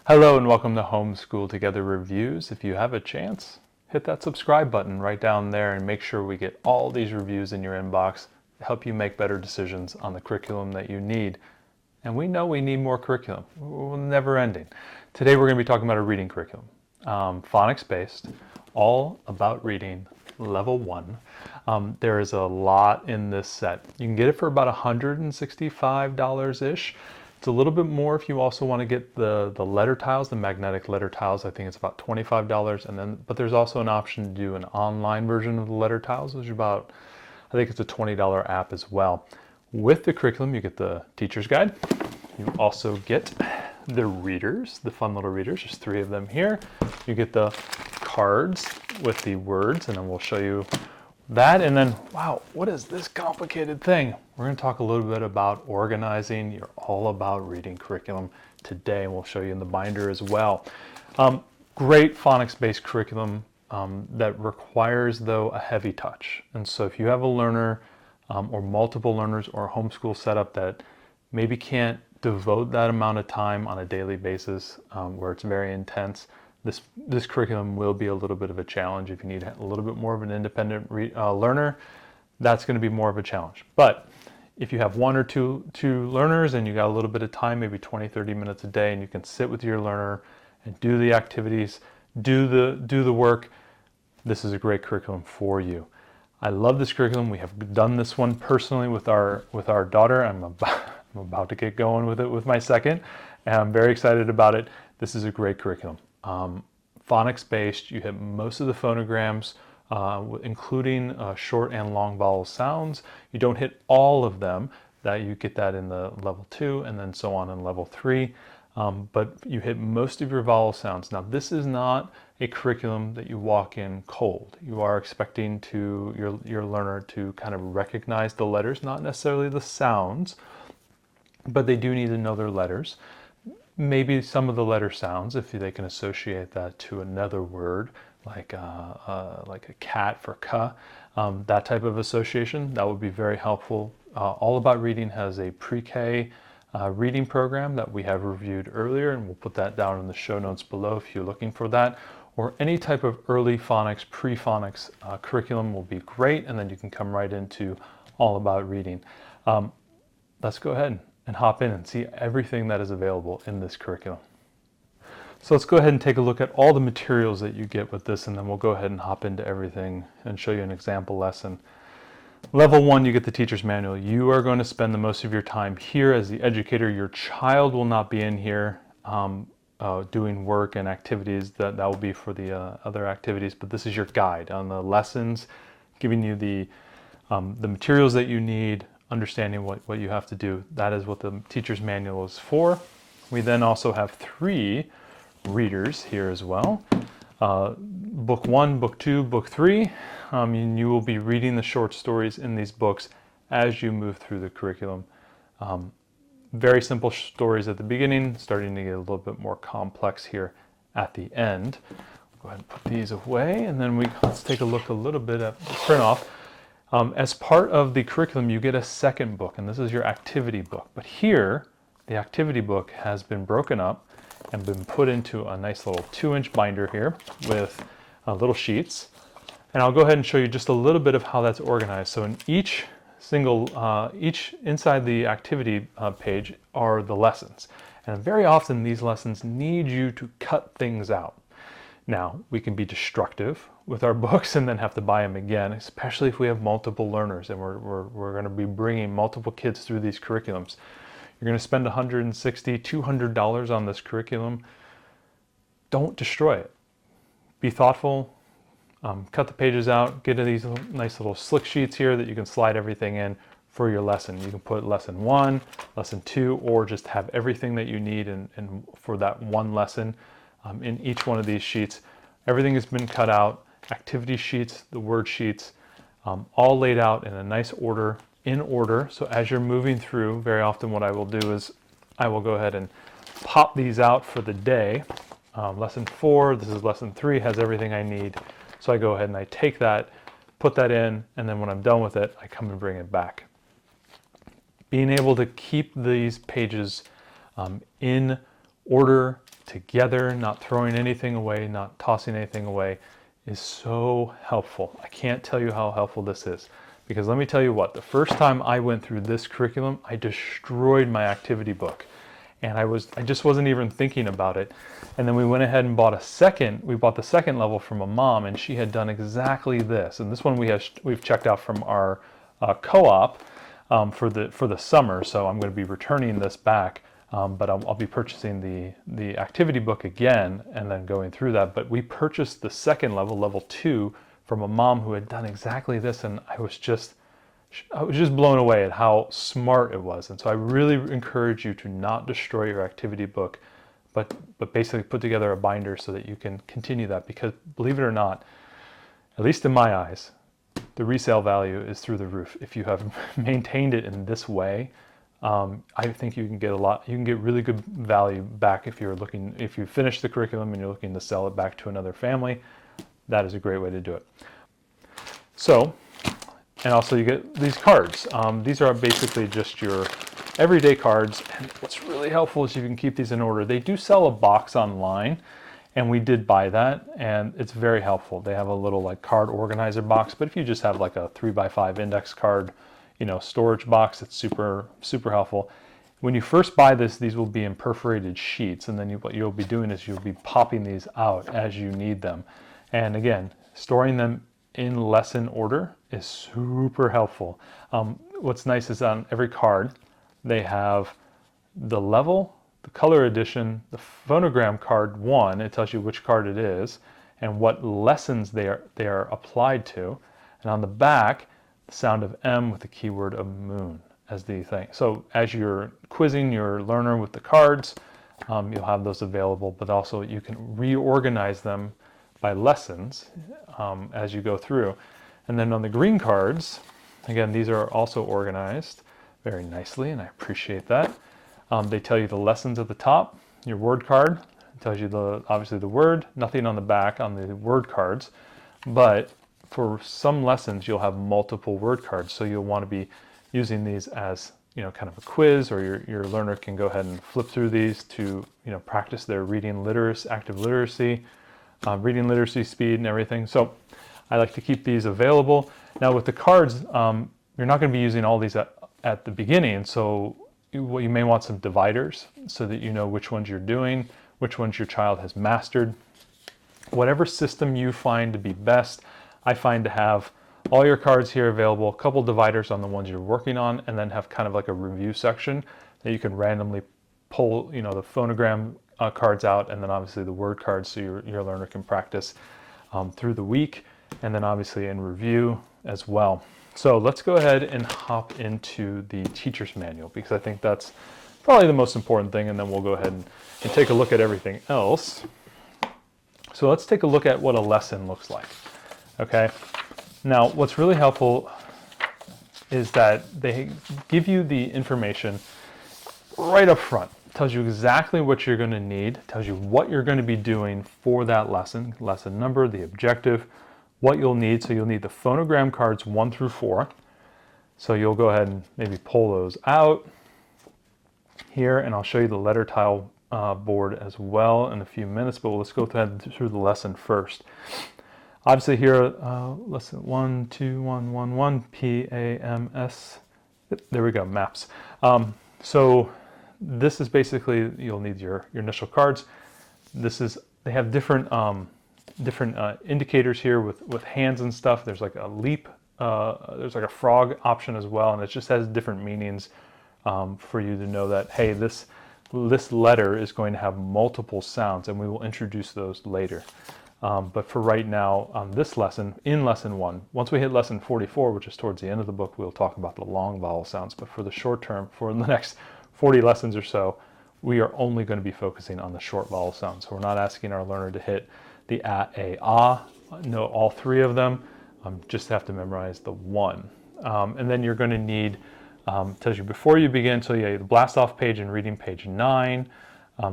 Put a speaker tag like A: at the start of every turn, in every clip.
A: Hello and welcome to Homeschool Together Reviews. If you have a chance, hit that subscribe button right down there and make sure we get all these reviews in your inbox to help you make better decisions on the curriculum that you need. And we know we need more curriculum. We're never ending. Today we're going to be talking about a reading curriculum, phonics based, all about reading, level 1. There is a lot in this set. You can get it for about $165-ish. It's a little bit more if you also want to get the letter tiles, the magnetic letter tiles. I think it's about $25, but there's also an option to do an online version of the letter tiles, which is about, I think it's a $20 app as well. With the curriculum, you get the teacher's guide. You also get the readers, the fun little readers. There's 3 of them here. You get the cards with the words, and then we'll show you that. And then, wow, what is this complicated thing? We're going to talk a little bit about organizing your all about reading curriculum today, and we'll show you in the binder as well. Great phonics-based curriculum that requires, though, a heavy touch. And so if you have a learner or multiple learners or a homeschool setup that maybe can't devote that amount of time on a daily basis where it's very intense, this curriculum will be a little bit of a challenge. If you need a little bit more of an independent learner, that's going to be more of a challenge. But if you have 1 or 2 learners and you got a little bit of time, maybe 20-30 minutes a day, and you can sit with your learner and do the activities, do the work, this is a great curriculum for you. I love this curriculum. We have done this one personally with our daughter. I'm about to get going with it with my second, and I'm very excited about it. This is a great curriculum. Phonics based, you hit most of the phonograms, including short and long vowel sounds. You don't hit all of them, that you get that in the level 2 and then so on in level 3. But you hit most of your vowel sounds. Now, this is not a curriculum that you walk in cold. You are expecting your learner to kind of recognize the letters, not necessarily the sounds, but they do need to know their letters. Maybe some of the letter sounds, if they can associate that to another word, like a cat for ka, that type of association, that would be very helpful. All About Reading has a pre-K reading program that we have reviewed earlier, and we'll put that down in the show notes below if you're looking for that. Or any type of early phonics, pre-phonics curriculum will be great, and then you can come right into All About Reading. Let's go ahead and hop in and see everything that is available in this curriculum. So let's go ahead and take a look at all the materials that you get with this, and then we'll go ahead and hop into everything and show you an example lesson. Level 1, you get the teacher's manual. You are going to spend the most of your time here as the educator. Your child will not be in here doing work and activities. That will be for the other activities, but this is your guide on the lessons, giving you the materials that you need, understanding what you have to do. That is what the teacher's manual is for. We then also have 3 readers here as well. Book 1, Book 2, Book 3. And you will be reading the short stories in these books as you move through the curriculum. Very simple stories at the beginning, starting to get a little bit more complex here at the end. Go ahead and put these away, and then let's take a look a little bit at the print off. As part of the curriculum, you get a second book, and this is your activity book. But here, the activity book has been broken up and been put into a nice little 2-inch binder here with little sheets. And I'll go ahead and show you just a little bit of how that's organized. So in each inside the activity page are the lessons. And very often these lessons need you to cut things out. Now, we can be destructive with our books and then have to buy them again, especially if we have multiple learners and we're going to be bringing multiple kids through these curriculums. You're going to spend $160, $200 on this curriculum. Don't destroy it. Be thoughtful. Cut the pages out. Get these nice little slick sheets here that you can slide everything in for your lesson. You can put lesson 1, lesson 2, or just have everything that you need for that one lesson in each one of these sheets. Everything has been cut out. Activity sheets, the word sheets, all laid out in a nice order, in order. So as you're moving through, very often what I will do is I will go ahead and pop these out for the day. Lesson 4, this is lesson 3, has everything I need. So I go ahead and I take that, put that in, and then when I'm done with it, I come and bring it back. Being able to keep these pages in order together, not throwing anything away, not tossing anything away, is so helpful. I can't tell you how helpful this is. Because let me tell you what, the first time I went through this curriculum, I destroyed my activity book. And I just wasn't even thinking about it. And then we went ahead and bought the second level from a mom, and she had done exactly this. And this one we've checked out from our co-op for the summer. So I'm going to be returning this back, but I'll be purchasing the activity book again and then going through that. But we purchased the second level, level 2, from a mom who had done exactly this, and I was just blown away at how smart it was. And so I really encourage you to not destroy your activity book, but basically put together a binder so that you can continue that, because believe it or not, at least in my eyes, the resale value is through the roof. If you have maintained it in this way, I think you can get really good value back if you finish the curriculum and you're looking to sell it back to another family. That is a great way to do it. So, and also you get these cards. These are basically just your everyday cards. And what's really helpful is you can keep these in order. They do sell a box online, and we did buy that, and it's very helpful. They have a little like card organizer box, but if you just have like a 3x5 index card, storage box, it's super, super helpful. When you first buy this, these will be in perforated sheets, and then what you'll be doing is you'll be popping these out as you need them. And again, storing them in lesson order is super helpful. What's nice is on every card, they have the level, the color edition, the phonogram card 1, it tells you which card it is, and what lessons they are applied to. And on the back, the sound of M with the keyword of moon as the thing. So as you're quizzing your learner with the cards, you'll have those available, but also you can reorganize them by lessons as you go through. And then on the green cards, again, these are also organized very nicely, and I appreciate that. They tell you the lessons at the top. Your word card tells you obviously the word, nothing on the back on the word cards, but for some lessons you'll have multiple word cards, so you'll want to be using these as kind of a quiz, or your learner can go ahead and flip through these to practice their reading literacy, active literacy, reading literacy speed and everything. So I like to keep these available. Now with the cards, you're not going to be using all these at the beginning, so you may want some dividers so that you know which ones you're doing, which ones your child has mastered. Whatever system you find to be best, I find to have all your cards here available, a couple dividers on the ones you're working on, and then have kind of like a review section that you can randomly pull the phonogram cards out, and then obviously the word cards, so your learner can practice through the week, and then obviously in review as well. So let's go ahead and hop into the teacher's manual, because I think that's probably the most important thing, and then we'll go ahead and take a look at everything else. So let's take a look at what a lesson looks like. Okay, now what's really helpful is that they give you the information right up front. It tells you exactly what you're going to need, tells you what you're going to be doing for that lesson number, the objective, what you'll need. So you'll need the phonogram cards 1 through 4. So you'll go ahead and maybe pull those out here, and I'll show you the letter tile board as well in a few minutes, but let's go ahead through the lesson first. Obviously here, lesson 1, 2, 1, 1, 1, PAMS. There we go, maps. So this is basically, you'll need your initial cards. They have different indicators here with hands and stuff. There's like a leap, there's like a frog option as well, and it just has different meanings for you to know that, hey, this letter is going to have multiple sounds, and we will introduce those later. But for right now, on this lesson, in lesson 1, once we hit lesson 44, which is towards the end of the book, we'll talk about the long vowel sounds. But for the short term, for the next 40 lessons or so, we are only going to be focusing on the short vowel sounds. So we're not asking our learner to hit the a, ah, know all 3 of them. Just have to memorize the 1. And then you're going to need, tells you before you begin, so yeah, the blast off page and reading page 9,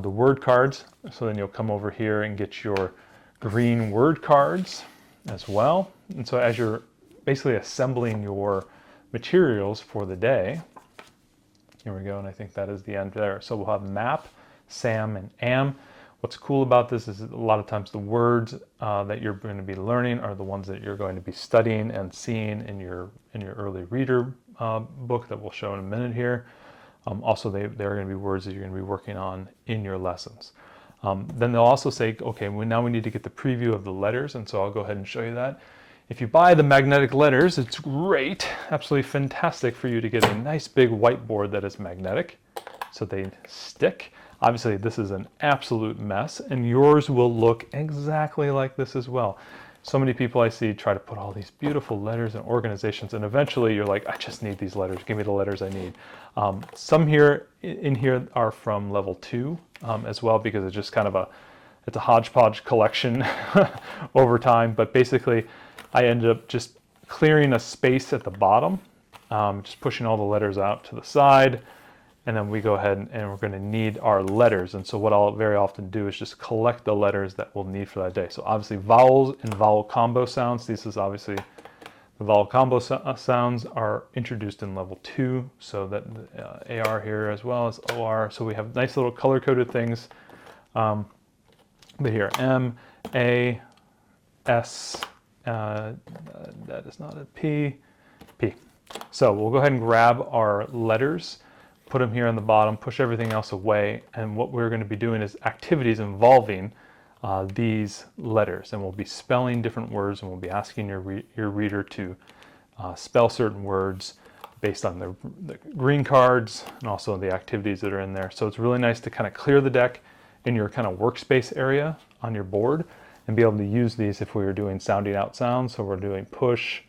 A: the word cards. So then you'll come over here and get your green word cards as well. And so as you're basically assembling your materials for the day, here we go, and I think that is the end there. So we'll have map, SAM, and AM. What's cool about this is a lot of times the words that you're going to be learning are the ones that you're going to be studying and seeing in your early reader book that we'll show in a minute here. Also, they're going to be words that you're going to be working on in your lessons. Then they'll also say, okay, now we need to get the preview of the letters, and so I'll go ahead and show you that. If you buy the magnetic letters, it's great, absolutely fantastic for you to get a nice big whiteboard that is magnetic, so they stick. Obviously, this is an absolute mess, and yours will look exactly like this as well. So many people I see try to put all these beautiful letters and organizations, and eventually you're like, I just need these letters. Give me the letters I need. Some in here are from level 2 as well, because it's just kind of it's a hodgepodge collection over time. But basically, I ended up just clearing a space at the bottom, just pushing all the letters out to the side. And then we go ahead and we're going to need our letters. And so what I'll very often do is just collect the letters that we'll need for that day. So obviously vowels and vowel combo sounds. This is obviously the vowel combo sounds are introduced in level 2. So that AR here as well as OR. So we have nice little color coded things. But here M, A, S, that is not a P, P. So we'll go ahead and grab our letters, put them here on the bottom, push everything else away, and what we're going to be doing is activities involving these letters, and we'll be spelling different words, and we'll be asking your reader to spell certain words based on the green cards and also the activities that are in there. So it's really nice to kind of clear the deck in your kind of workspace area on your board and be able to use these if we were doing sounding out sounds. So we're doing push,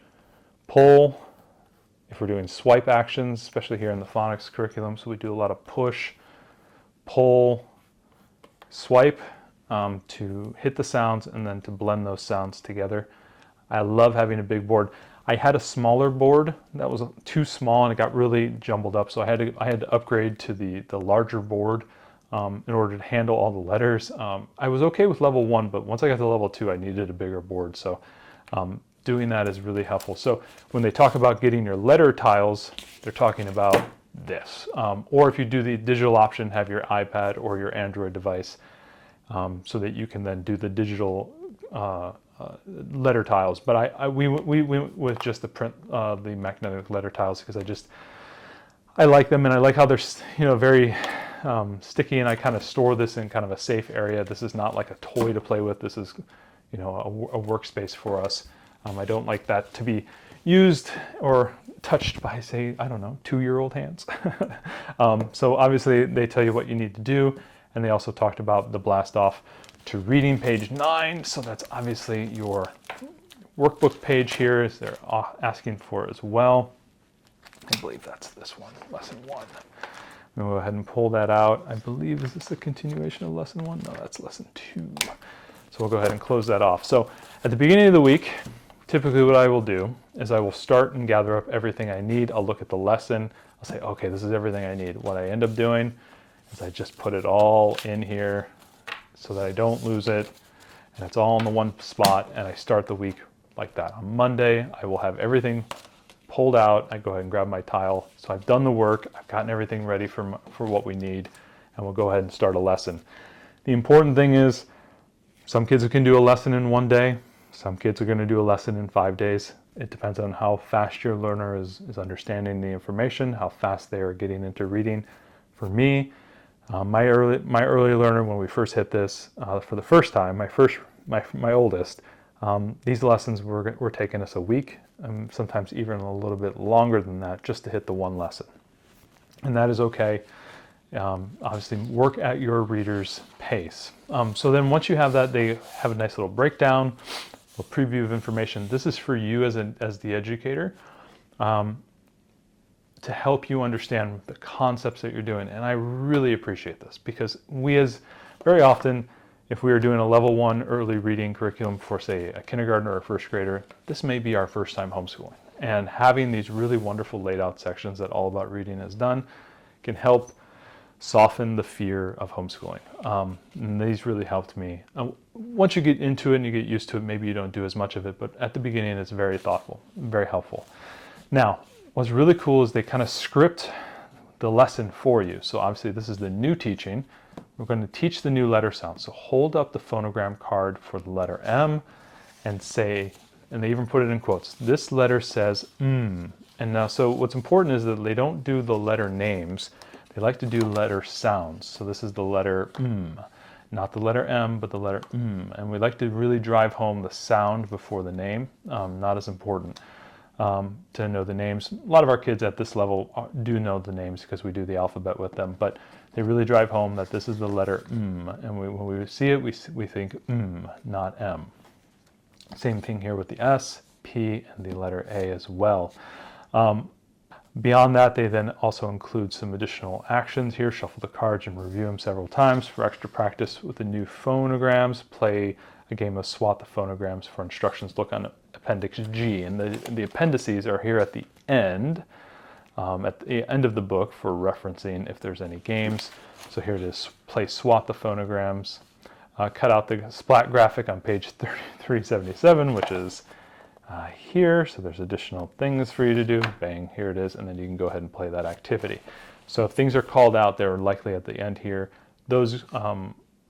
A: pull. If we're doing swipe actions, especially here in the phonics curriculum, so we do a lot of push, pull, swipe to hit the sounds and then to blend those sounds together. I love having a big board. I had a smaller board that was too small and it got really jumbled up, so I had to upgrade to the larger board in order to handle all the letters. I was okay with level 1, but once I got to level 2, I needed a bigger board. So doing that is really helpful. So when they talk about getting your letter tiles, they're talking about this. Or if you do the digital option, have your iPad or your Android device so that you can then do the digital letter tiles. But we went with just the magnetic letter tiles because I like them, and I like how they're very sticky, and I kind of store this in kind of a safe area. This is not like a toy to play with. This is a workspace for us. I don't like that to be used or touched by, say, I don't know, 2-year-old hands. So obviously they tell you what you need to do, and they also talked about the blast off to reading page 9. So that's obviously your workbook page here, is they're asking for as well. I believe that's this one, lesson 1. I'm going to go ahead and pull that out. I believe, is this a continuation of lesson 1? No, that's lesson 2. So we'll go ahead and close that off. So at the beginning of the week, typically what I will do is I will start and gather up everything I need. I'll look at the lesson. I'll say, okay, this is everything I need. What I end up doing is I just put it all in here so that I don't lose it. And it's all in the one spot. And I start the week like that. On Monday, I will have everything pulled out. I go ahead and grab my tile. So I've done the work. I've gotten everything ready for what we need. And we'll go ahead and start a lesson. The important thing is, some kids can do a lesson in 1 day. Some kids are going to do a lesson in 5 days. It depends on how fast your learner is understanding the information, how fast they are getting into reading. For me, my early learner, when we first hit this for the first time, my oldest, these lessons were taking us a week, sometimes even a little bit longer than that, just to hit the one lesson. And that is okay. Obviously work at your reader's pace. So then once you have that, they have a nice little breakdown, a preview of information. This is for you as the educator to help you understand the concepts that you're doing. And I really appreciate this because very often, if we are doing a level 1 early reading curriculum for, say, a kindergartner or a first grader, this may be our first time homeschooling. And having these really wonderful laid out sections that All About Reading has done can help soften the fear of homeschooling. And these really helped me. Once you get into it and you get used to it, maybe you don't do as much of it, but at the beginning it's very thoughtful, very helpful. Now, what's really cool is they kind of script the lesson for you. So obviously this is the new teaching. we're going to teach the new letter sound. So hold up the phonogram card for the letter M and say, and they even put it in quotes, this letter says mm. And now, so what's important is that they don't do the letter names. They like to do letter sounds. So this is the letter not the letter M, but the letter And we like to really drive home the sound before the name. Not as important to know the names. A lot of our kids at this level do know the names because we do the alphabet with them, but they really drive home that this is the letter and when we see it, we think not M. Same thing here with the S, P, and the letter A as well. Beyond that, they then also include some additional actions here. Shuffle the cards and review them several times for extra practice with the new phonograms. Play a game of swat the phonograms for instructions. Look on Appendix G. And the appendices are here at the end of the book for referencing if there's any games. So here it is, play swat the phonograms. Cut out the splat graphic on page 377, which is here, so there's additional things for you to do. Bang, here it is, and then you can go ahead and play that activity. So if things are called out, they're likely at the end here. Those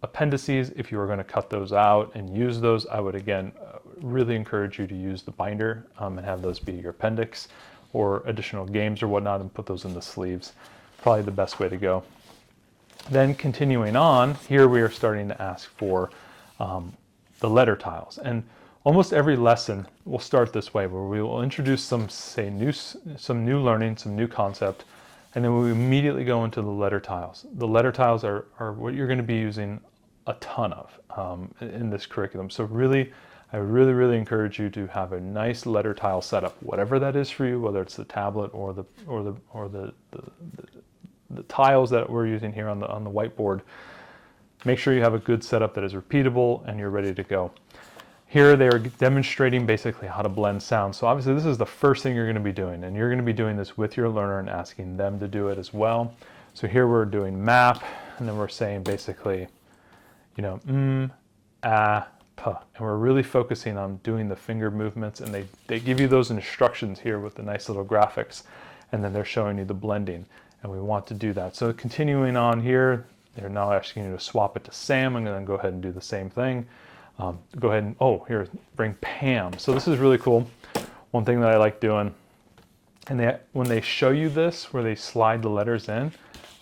A: appendices, if you were going to cut those out and use those, I would again really encourage you to use the binder and have those be your appendix, or additional games or whatnot, and put those in the sleeves. Probably the best way to go. Then continuing on, here we are starting to ask for the letter tiles. And almost every lesson will start this way, where we will introduce some new learning, some new concept, and then we immediately go into the letter tiles. The letter tiles are what you're going to be using a ton of in this curriculum. So really, I really encourage you to have a nice letter tile setup, whatever that is for you, whether it's the tablet or the tiles that we're using here on the whiteboard. Make sure you have a good setup that is repeatable and you're ready to go. Here they are demonstrating basically how to blend sounds. So obviously this is the first thing you're going to be doing, and you're going to be doing this with your learner and asking them to do it as well. So here we're doing map, and then we're saying basically, p, and we're really focusing on doing the finger movements, and they give you those instructions here with the nice little graphics, and then they're showing you the blending, and we want to do that. So continuing on here, they're now asking you to swap it to Sam. I'm going to go ahead and do the same thing. Go ahead and, here, bring Pam. So this is really cool. One thing that I like doing, and when they show you this, where they slide the letters in,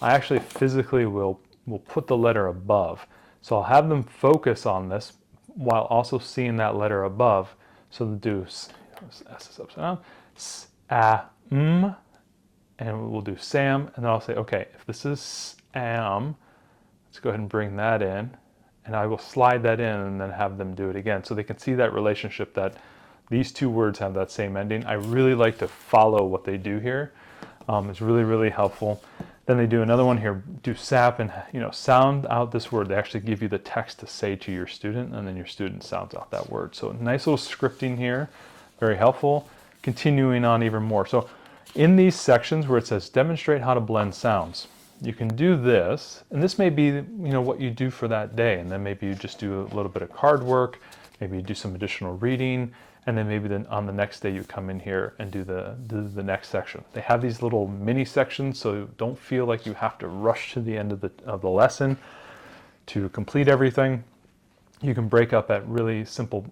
A: I actually physically will put the letter above. So I'll have them focus on this while also seeing that letter above. So they'll do S is upside down, S, A, M, and we'll do Sam, and then I'll say, okay, if this is Sam, let's go ahead and bring that in. And I will slide that in and then have them do it again. So they can see that relationship, that these two words have that same ending. I really like to follow what they do here. It's really helpful. Then they do another one here, do SAP, and sound out this word. They actually give you the text to say to your student, and then your student sounds out that word. So nice little scripting here, very helpful. Continuing on even more. So in these sections where it says demonstrate how to blend sounds, you can do this, and this may be what you do for that day, and then maybe you just do a little bit of card work, maybe you do some additional reading, and then maybe then on the next day you come in here and do the next section. They have these little mini sections, so don't feel like you have to rush to the end of the lesson to complete everything. You can break up at really simple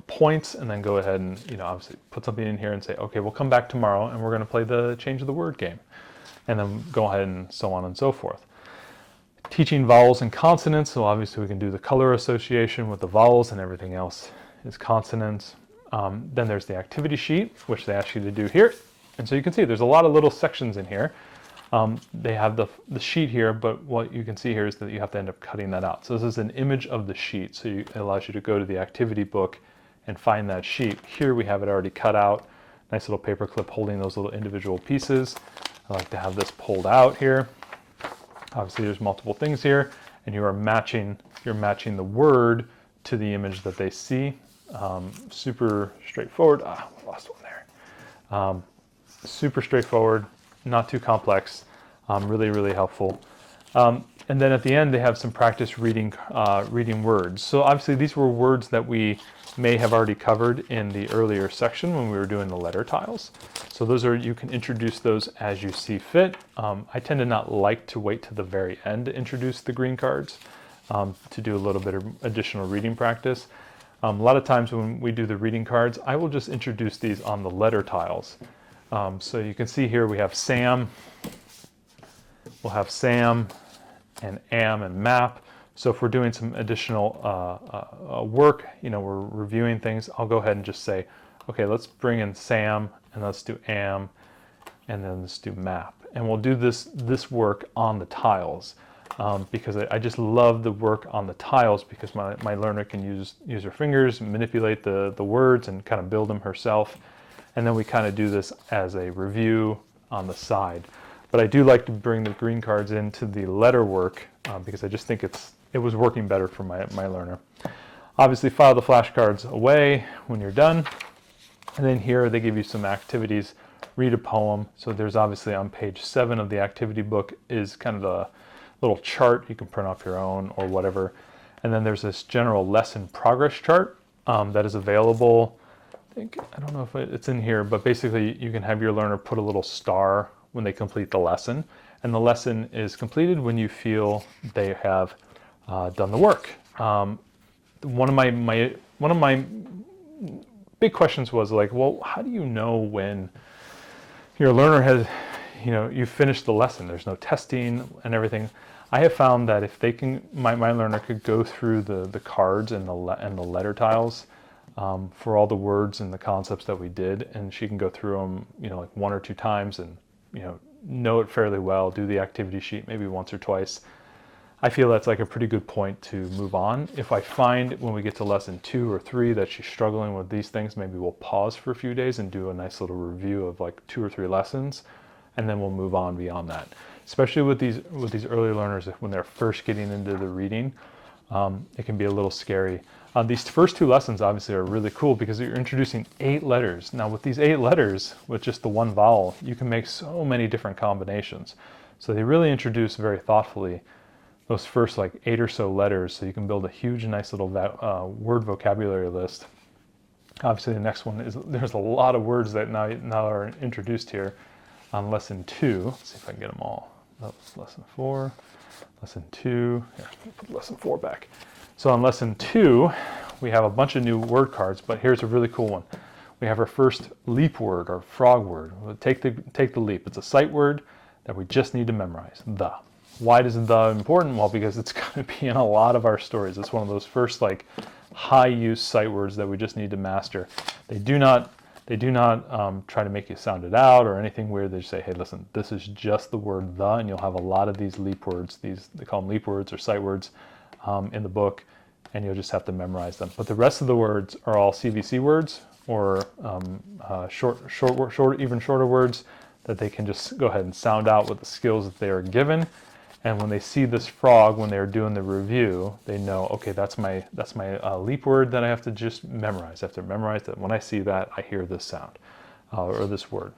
A: points, and then go ahead and obviously put something in here and say, okay, we'll come back tomorrow and we're going to play the change of the word game. And then go ahead and so on and so forth. Teaching vowels and consonants, so obviously we can do the color association with the vowels, and everything else is consonants. Then there's the activity sheet, which they ask you to do here. And so you can see there's a lot of little sections in here. They have the sheet here, but what you can see here is that you have to end up cutting that out. So this is an image of the sheet, so it allows you to go to the activity book and find that sheet. Here we have it already cut out. Nice little paper clip holding those little individual pieces. I like to have this pulled out here. Obviously there's multiple things here, and you're matching the word to the image that they see. Super straightforward. Lost one there. Super straightforward, not too complex. Really helpful. And then at the end, they have some practice reading words. So obviously these were words that we may have already covered in the earlier section when we were doing the letter tiles. So those are, you can introduce those as you see fit. I tend to not like to wait to the very end to introduce the green cards to do a little bit of additional reading practice. A lot of times when we do the reading cards, I will just introduce these on the letter tiles. So you can see here we have Sam, we'll have Sam and am and map. So if we're doing some additional work, you know, we're reviewing things, I'll go ahead and just say, okay, let's bring in Sam and let's do am and then let's do map. And we'll do this work on the tiles because I just love the work on the tiles because my learner can use her fingers, manipulate the words and kind of build them herself. And then we kind of do this as a review on the side. But I do like to bring the green cards into the letter work because I just think it was working better for my learner. Obviously file the flashcards away when you're done. And then here they give you some activities. Read a poem. So there's obviously on page 7 of the activity book is kind of a little chart. You can print off your own or whatever. And then there's this general lesson progress chart that is available. I don't know if it's in here, but basically you can have your learner put a little star when they complete the lesson, and the lesson is completed when you feel they have done the work. One of my big questions was like, well, how do you know when your learner has, you know, you finished the lesson? There's no testing and everything. I have found that if they can, my learner could go through the cards and the letter tiles for all the words and the concepts that we did, and she can go through them, you know, like 1 or 2 times and know it fairly well, do the activity sheet maybe once or twice. I feel that's like a pretty good point to move on. If I find when we get to lesson 2 or 3 that she's struggling with these things, maybe we'll pause for a few days and do a nice little review of like 2 or 3 lessons, and then we'll move on beyond that. Especially with these early learners, when they're first getting into the reading, it can be a little scary. These first 2 lessons obviously are really cool because you're introducing 8 letters. Now with these 8 letters, with just the 1 vowel, you can make so many different combinations. So they really introduce very thoughtfully those first like 8 or so letters, so you can build a huge, nice little word vocabulary list. Obviously the next one is, there's a lot of words that now are introduced here on lesson 2. Let's see if I can get them all. That was lesson 4, lesson 2, here, put lesson 4 back. So on lesson 2, we have a bunch of new word cards, but here's a really cool one. We have our first leap word or frog word. We'll take the leap. It's a sight word that we just need to memorize, the. Why is the important? Well, because it's going to be in a lot of our stories. It's one of those first like high use sight words that we just need to master. They do not try to make you sound it out or anything weird. They just say, hey, listen, this is just the word the, and you'll have a lot of these leap words. They call them leap words or sight words in the book, and you'll just have to memorize them. But the rest of the words are all CVC words or even shorter words that they can just go ahead and sound out with the skills that they are given. And when they see this frog, when they're doing the review, they know, okay, that's my leap word that I have to just memorize. I have to memorize that when I see that, I hear this sound or this word.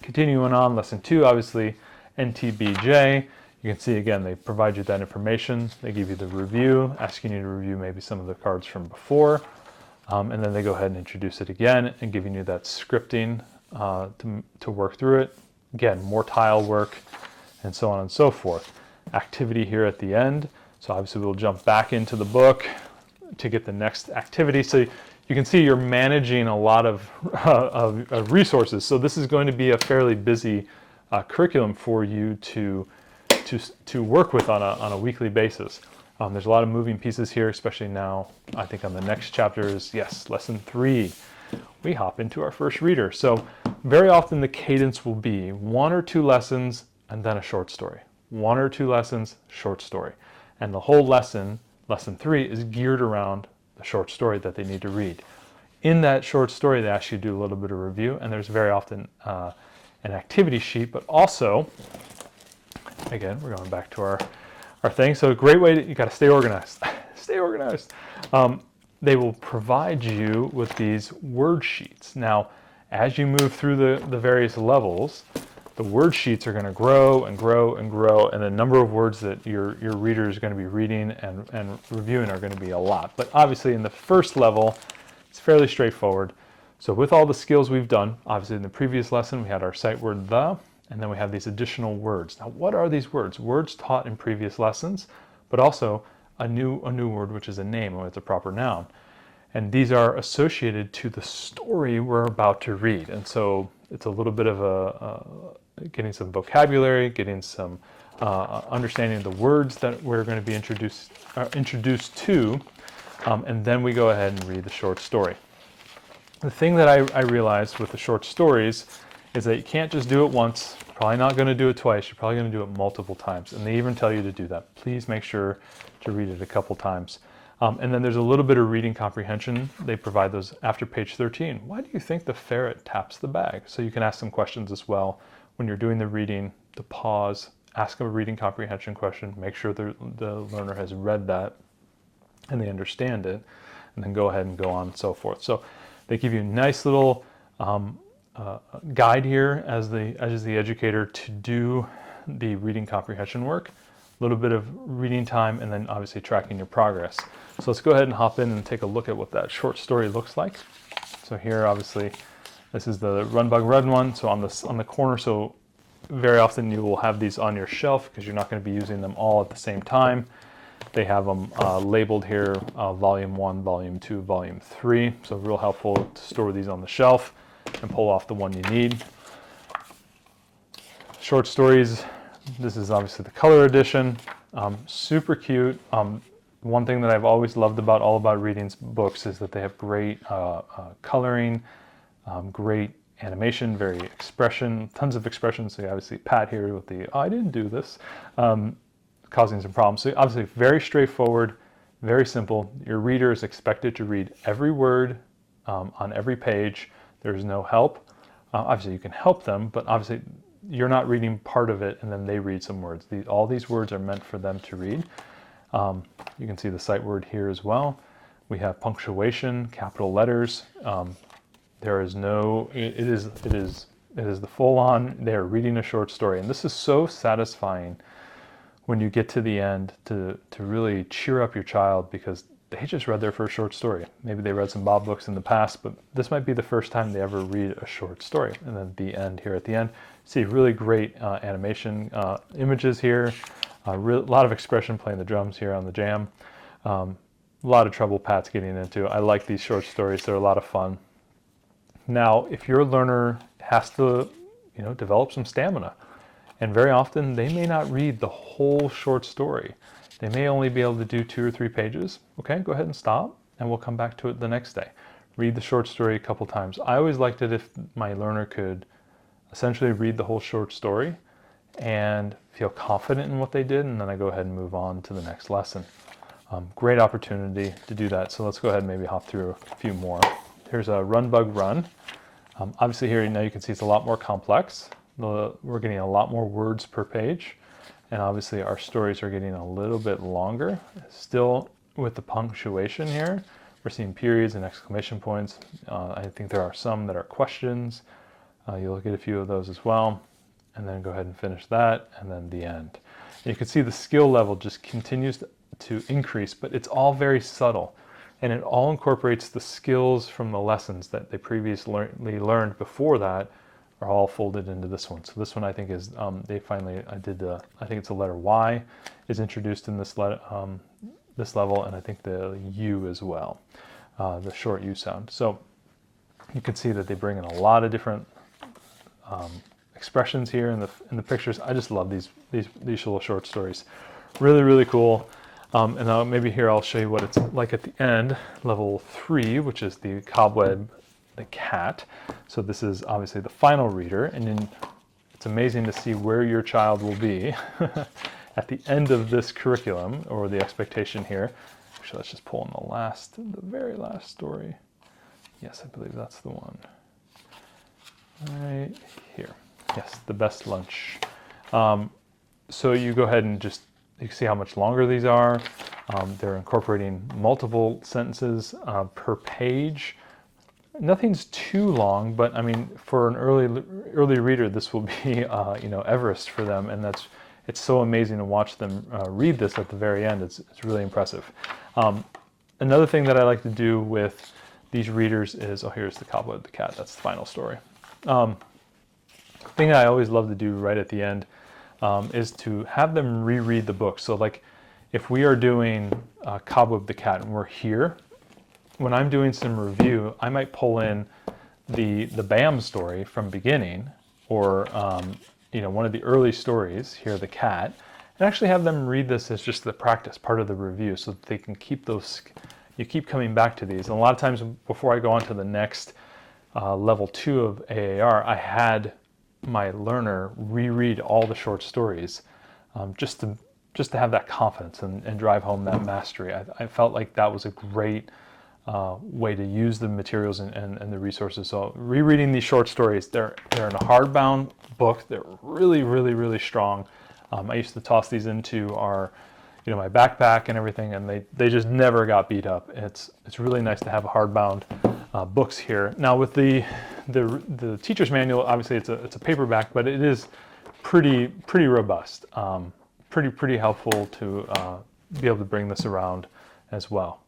A: Continuing on, lesson 2, obviously, NTBJ. You can see again, they provide you that information. They give you the review, asking you to review maybe some of the cards from before. And then they go ahead and introduce it again and giving you that scripting to work through it. Again, more tile work and so on and so forth. Activity here at the end. So obviously we'll jump back into the book to get the next activity. So you can see you're managing a lot of resources. So this is going to be a fairly busy curriculum for you to work with on a weekly basis. There's a lot of moving pieces here, especially now. I think on the next chapter is, yes, lesson 3. We hop into our first reader. So very often the cadence will be 1 or 2 lessons and then a short story. 1 or 2 lessons, short story. And the whole lesson, lesson 3, is geared around the short story that they need to read. In that short story, they ask you to do a little bit of review, and there's very often an activity sheet, but also, again, we're going back to our thing. So a great way you got to stay organized. Stay organized. They will provide you with these word sheets. Now, as you move through the various levels, the word sheets are going to grow and grow and grow, and the number of words that your reader is going to be reading and reviewing are going to be a lot. But obviously in the first level, it's fairly straightforward. So with all the skills we've done, obviously in the previous lesson we had our sight word the, and then we have these additional words. Now what are these words? Words taught in previous lessons, but also a new word, which is a name, or it's a proper noun. And these are associated to the story we're about to read. And so it's a little bit of getting some vocabulary, getting some understanding of the words that we're going to be introduced to, and then we go ahead and read the short story. The thing that I realized with the short stories is that you can't just do it once, probably not going to do it twice, you're probably going to do it multiple times. And they even tell you to do that. Please make sure to read it a couple times. And then there's a little bit of reading comprehension. They provide those after page 13. Why do you think the ferret taps the bag? So you can ask some questions as well when you're doing the reading, to pause, ask them a reading comprehension question, make sure the learner has read that and they understand it, and then go ahead and go on and so forth. So they give you a nice little guide here as the educator to do the reading comprehension work, a little bit of reading time, and then obviously tracking your progress. So let's go ahead and hop in and take a look at what that short story looks like. So here, obviously, this is the Run Bug Run one. So on the corner, so very often you will have these on your shelf because you're not going to be using them all at the same time. They have them labeled here, Volume 1, Volume 2, Volume 3. So real helpful to store these on the shelf and pull off the one you need. Short stories, this is obviously the color edition. Super cute. One thing that I've always loved about All About Reading's books is that they have great coloring, great animation, tons of expressions. So obviously Pat here with the, I didn't do this, causing some problems. So obviously very straightforward, very simple. Your reader is expected to read every word on every page. There's no help. Obviously you can help them, but obviously you're not reading part of it and then they read some words. All these words are meant for them to read. You can see the sight word here as well. We have punctuation, capital letters. There is no, it is the full on, they're reading a short story. And this is so satisfying when you get to the end to really cheer up your child because they just read their first short story. Maybe they read some Bob books in the past, but this might be the first time they ever read a short story. And then the end here at the end, see really great animation images here. A lot of expression playing the drums here on the jam. A lot of trouble Pat's getting into. I like these short stories. They're a lot of fun. Now, if your learner has to, develop some stamina, and very often they may not read the whole short story. They may only be able to do 2 or 3 pages. Okay, go ahead and stop, and we'll come back to it the next day. Read the short story a couple times. I always liked it if my learner could essentially read the whole short story and feel confident in what they did, and then I go ahead and move on to the next lesson. Great opportunity to do that. So let's go ahead and maybe hop through a few more. Here's a Run Bug Run. Obviously here now you can see it's a lot more complex. We're getting a lot more words per page, and obviously our stories are getting a little bit longer. Still with the punctuation here, we're seeing periods and exclamation points. I think there are some that are questions. You'll get a few of those as well. And then go ahead and finish that, and then the end. And you can see the skill level just continues to increase, but it's all very subtle. And it all incorporates the skills from the lessons that they previously learned before that are all folded into this one. So this one I think is, I think it's the letter Y is introduced in this level, and I think the U as well, the short U sound. So you can see that they bring in a lot of different expressions here in the pictures. I just love these little short stories. Really, really cool. And maybe here I'll show you what it's like at the end, level 3, which is the cobweb, the cat. So this is obviously the final reader, and it's amazing to see where your child will be at the end of this curriculum, or the expectation here. Actually, let's just pull in the very last story. Yes, I believe that's the one. Right here. Yes, the best lunch. So you go ahead and you can see how much longer these are. They're incorporating multiple sentences per page. Nothing's too long, but I mean, for an early reader, this will be Everest for them, and it's so amazing to watch them read this at the very end. It's really impressive. Another thing that I like to do with these readers is, here's the Cobweb the Cat. That's the final story. Thing I always love to do right at the end is to have them reread the book. So like if we are doing Cobweb the Cat and we're here, when I'm doing some review, I might pull in the Bam story from beginning, or one of the early stories, here the cat, and actually have them read this as just the practice part of the review, so that they can keep those. You keep coming back to these. And a lot of times before I go on to the next level 2 of AAR, I had my learner reread all the short stories, just to have that confidence and drive home that mastery. I felt like that was a great way to use the materials and the resources. So rereading these short stories, they're in a hardbound book. They're really, really, really strong. I used to toss these into our, my backpack and everything, and they just never got beat up. It's really nice to have a hardbound books here. Now with the teacher's manual, obviously it's a paperback, but it is pretty robust. Pretty helpful to be able to bring this around as well.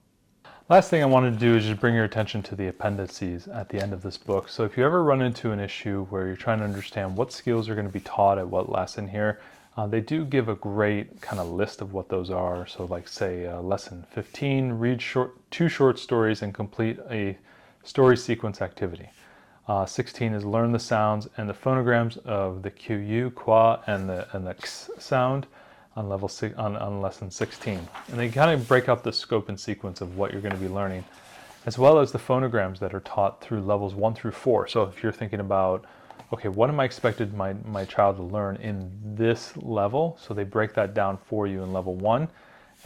A: Last thing I wanted to do is just bring your attention to the appendices at the end of this book. So if you ever run into an issue where you're trying to understand what skills are going to be taught at what lesson here, they do give a great kind of list of what those are. So like say lesson 15, read 2 short stories and complete a story sequence activity. 16 is learn the sounds and the phonograms of the QU, qua, and the x sound on lesson 16. And they kind of break up the scope and sequence of what you're going to be learning, as well as the phonograms that are taught through levels 1 through 4. So if you're thinking about, okay, what am I expected my child to learn in this level? So they break that down for you in level 1,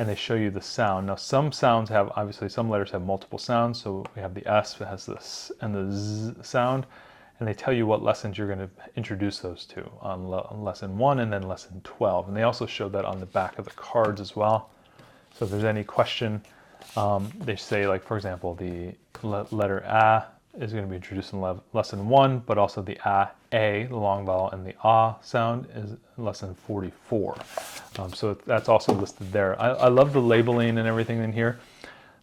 A: and they show you the sound. Now some sounds have, obviously some letters have multiple sounds, so we have the S that has the S and the Z sound, and they tell you what lessons you're going to introduce those to on lesson 1 and then lesson 12. And they also show that on the back of the cards as well. So if there's any question, they say, like, for example, the letter A is going to be introduced in lesson 1, but also the A, the long vowel, and the A sound is lesson 44. So that's also listed there. I love the labeling and everything in here.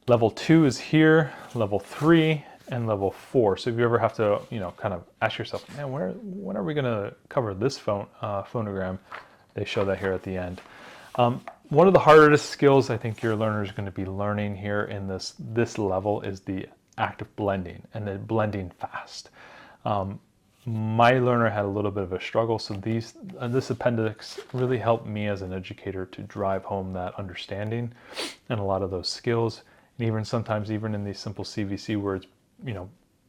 A: Level 2 is here, level 3, and level 4. So if you ever have to, kind of ask yourself, man, when are we going to cover this phonogram? They show that here at the end. One of the hardest skills I think your learner is going to be learning here in this level is the active blending, and then blending fast. My learner had a little bit of a struggle, so this appendix really helped me as an educator to drive home that understanding and a lot of those skills. And even sometimes, even in these simple CVC words,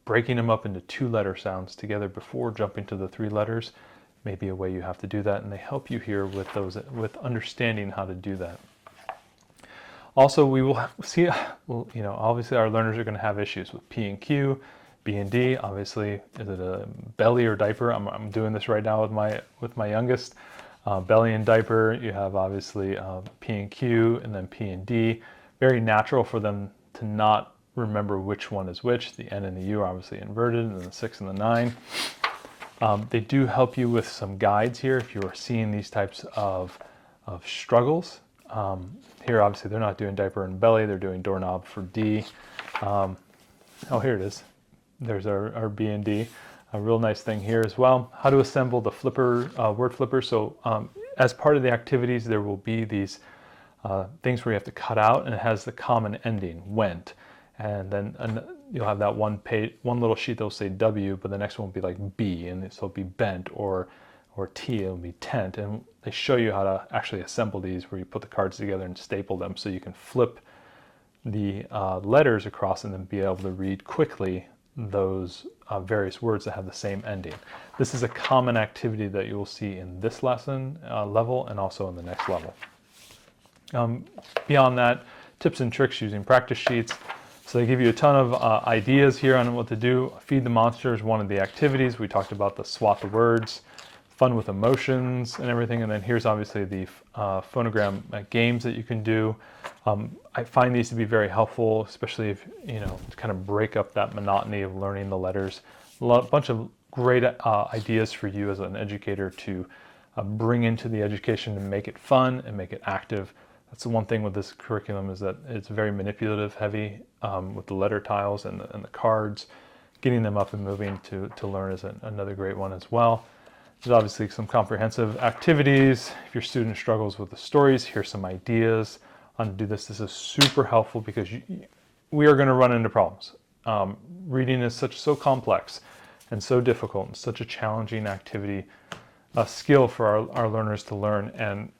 A: breaking them up into 2-letter sounds together before jumping to the 3 letters may be a way you have to do that, and they help you here with understanding how to do that. Also, we will see, obviously our learners are going to have issues with P and Q, B and D. Obviously, is it a belly or diaper? I'm doing this right now with my youngest. Belly and diaper, you have obviously P and Q, and then P and D. Very natural for them to not remember which one is which. The N and the U are obviously inverted, and the 6 and the 9. They do help you with some guides here if you are seeing these types of struggles. Here, obviously, they're not doing diaper and belly. They're doing doorknob for D. Here it is. There's our B and D. A real nice thing here as well. How to assemble the flipper, word flipper. So as part of the activities, there will be these things where you have to cut out, and it has the common ending, went. And then you'll have that one little sheet that will say W, but the next one will be like B, and so it'll be bent, or T, it'll be tent. And they show you how to actually assemble these, where you put the cards together and staple them so you can flip the letters across and then be able to read quickly those various words that have the same ending. This is a common activity that you will see in this lesson level and also in the next level. Beyond that, tips and tricks using practice sheets. So they give you a ton of ideas here on what to do. Feed the monster is one of the activities. We talked about the swap the words. fun with emotions and everything. And then here's obviously the phonogram games that you can do. I find these to be very helpful, especially if, to kind of break up that monotony of learning the letters. Bunch of great ideas for you as an educator to bring into the education to make it fun and make it active. That's the one thing with this curriculum, is that it's very manipulative heavy with the letter tiles and the cards. Getting them up and moving to learn is another great one as well. There's obviously some comprehensive activities. If your student struggles with the stories, here's some ideas on to do this. This is super helpful because we are going to run into problems. Reading is so complex and so difficult and such a challenging activity, a skill for our learners to learn. And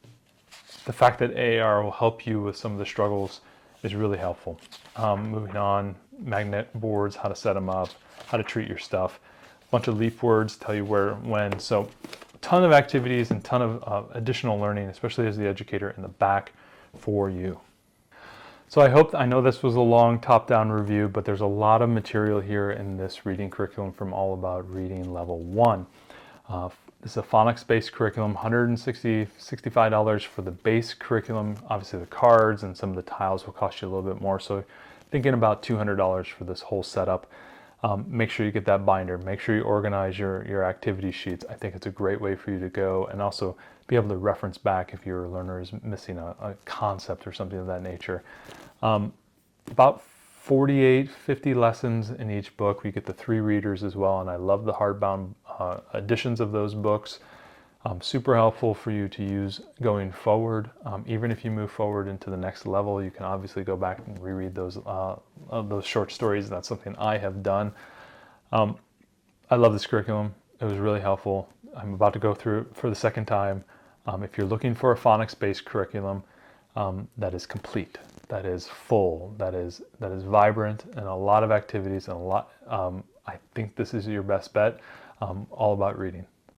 A: the fact that AAR will help you with some of the struggles is really helpful. Moving on, magnet boards, how to set them up, how to treat your stuff. A bunch of leap words, tell you where, when. So a ton of activities and ton of additional learning, especially as the educator, in the back for you. So I know this was a long top-down review, but there's a lot of material here in this reading curriculum from All About Reading Level 1. This is a phonics-based curriculum, $65 for the base curriculum. Obviously the cards and some of the tiles will cost you a little bit more, so thinking about $200 for this whole setup. Make sure you get that binder. Make sure you organize your activity sheets. I think it's a great way for you to go and also be able to reference back if your learner is missing a concept or something of that nature. About 48, 50 lessons in each book. We get the 3 readers as well, and I love the hardbound editions of those books. Super helpful for you to use going forward. Even if you move forward into the next level, you can obviously go back and reread those short stories. That's something I have done. I love this curriculum. It was really helpful. I'm about to go through it for the second time. If you're looking for a phonics-based curriculum that is complete, that is full, that is vibrant, and a lot of activities and a lot, I think this is your best bet. All About Reading.